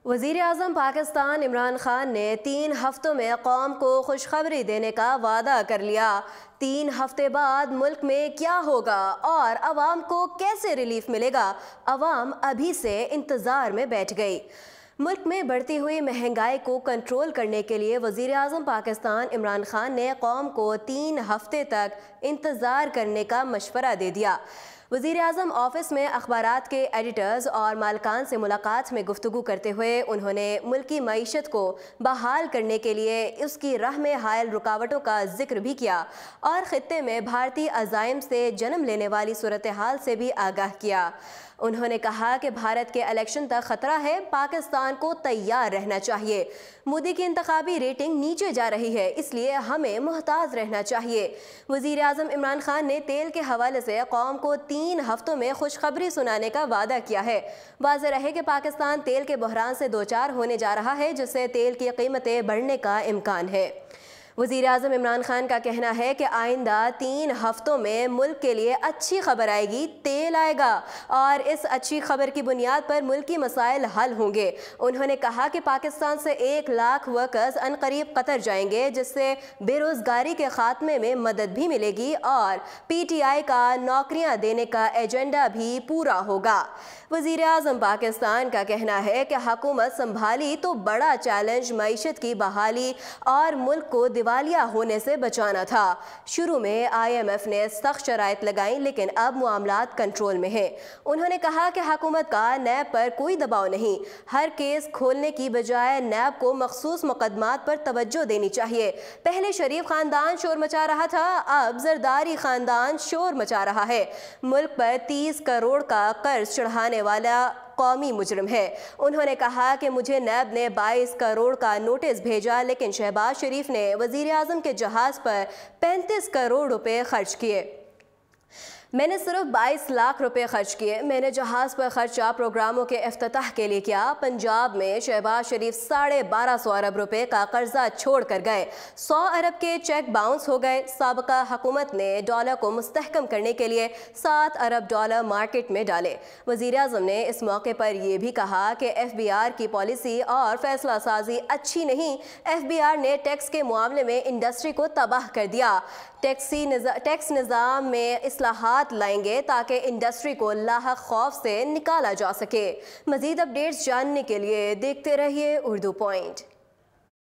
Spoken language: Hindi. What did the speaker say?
वज़ीर आज़म पाकिस्तान इमरान खान ने 3 हफ्तों में कौम को खुशखबरी देने का वादा कर लिया। 3 हफ्ते बाद मुल्क में क्या होगा और अवाम को कैसे रिलीफ मिलेगा, अवाम अभी से इंतज़ार में बैठ गई। मुल्क में बढ़ती हुई महंगाई को कंट्रोल करने के लिए वज़ीर आज़म पाकिस्तान इमरान खान ने कौम को 3 हफ्ते तक इंतज़ार करने का मशवरा दे दिया। वज़ीर आज़म ऑफिस में अखबारात के एडिटर्स और मालकान से मुलाकात में गुफ्तगू करते हुए उन्होंने मुल्की मईशत को बहाल करने के लिए उसकी राह में हायल रुकावटों का जिक्र भी किया और ख़ित्ते में भारतीय अज़ाइम से जन्म लेने वाली सूरत हाल से भी आगाह किया। उन्होंने कहा कि भारत के इलेक्शन तक खतरा है, पाकिस्तान को तैयार रहना चाहिए। मोदी की इंतखाबी रेटिंग नीचे जा रही है, इसलिए हमें मुहताज रहना चाहिए। वज़ीर आज़म इमरान खान ने तेल के हवाले से कौम को 3 हफ्तों में खुशखबरी सुनाने का वादा किया है। वाज़ेह रहे कि पाकिस्तान तेल के बहरान से दो चार होने जा रहा है, जिससे तेल की कीमतें बढ़ने का इम्कान है। वज़ीर आज़म इमरान खान का कहना है कि आइंदा 3 हफ्तों में मुल्क के लिए अच्छी खबर आएगी, तेल आएगा और इस अच्छी खबर की बुनियाद पर मुल्की मसाइल हल होंगे। उन्होंने कहा कि पाकिस्तान से 1 लाख वर्कर्स अनकरीब कतर जाएंगे, जिससे बेरोज़गारी के खात्मे में मदद भी मिलेगी और PTI का नौकरियां देने का एजेंडा भी पूरा होगा। वज़ीर आज़म पाकिस्तान का कहना है कि हुकूमत संभाली तो बड़ा चैलेंज मईशत की बहाली और मुल्क को दिवालिया होने से बचाना था। शुरू में IMF ने सख्त शराइत लगाई, लेकिन अब मामलात कंट्रोल में है। उन्होंने कहा कि हुकूमत का नैब पर कोई दबाव नहीं, हर केस खोलने की बजाय नैब को मखसूस मुकदमात पर तवज्जो देनी चाहिए। पहले शरीफ खानदान शोर मचा रहा था, अब जरदारी खानदान शोर मचा रहा है। मुल्क पर 30 करोड़ का कर्ज चढ़ाने वाला कौमी मुजरिम है। उन्होंने कहा कि मुझे नैब ने 22 करोड़ का नोटिस भेजा, लेकिन शहबाज शरीफ ने वज़ीर आज़म के जहाज़ पर 35 करोड़ रुपए खर्च किए। मैंने सिर्फ 22 लाख रुपए खर्च किए। मैंने जहाज़ पर खर्चा प्रोग्रामों के इफ्तिताह के लिए किया। पंजाब में शहबाज शरीफ 1250 अरब रुपए का कर्जा छोड़ कर गए। 100 अरब के चेक बाउंस हो गए। साबका हुकूमत ने डॉलर को मुस्तहकम करने के लिए 7 अरब डॉलर मार्केट में डाले। वज़ीर आज़म ने इस मौके पर यह भी कहा कि FBR की पॉलिसी और फैसला साजी अच्छी नहीं। FBR ने टैक्स के मामले में इंडस्ट्री को तबाह कर दिया। टैक्स निज़ाम में इस्लाहात लाएंगे ताकि इंडस्ट्री को लाहक खौफ से निकाला जा सके। मज़ीद अपडेट्स जानने के लिए देखते रहिए उर्दू पॉइंट।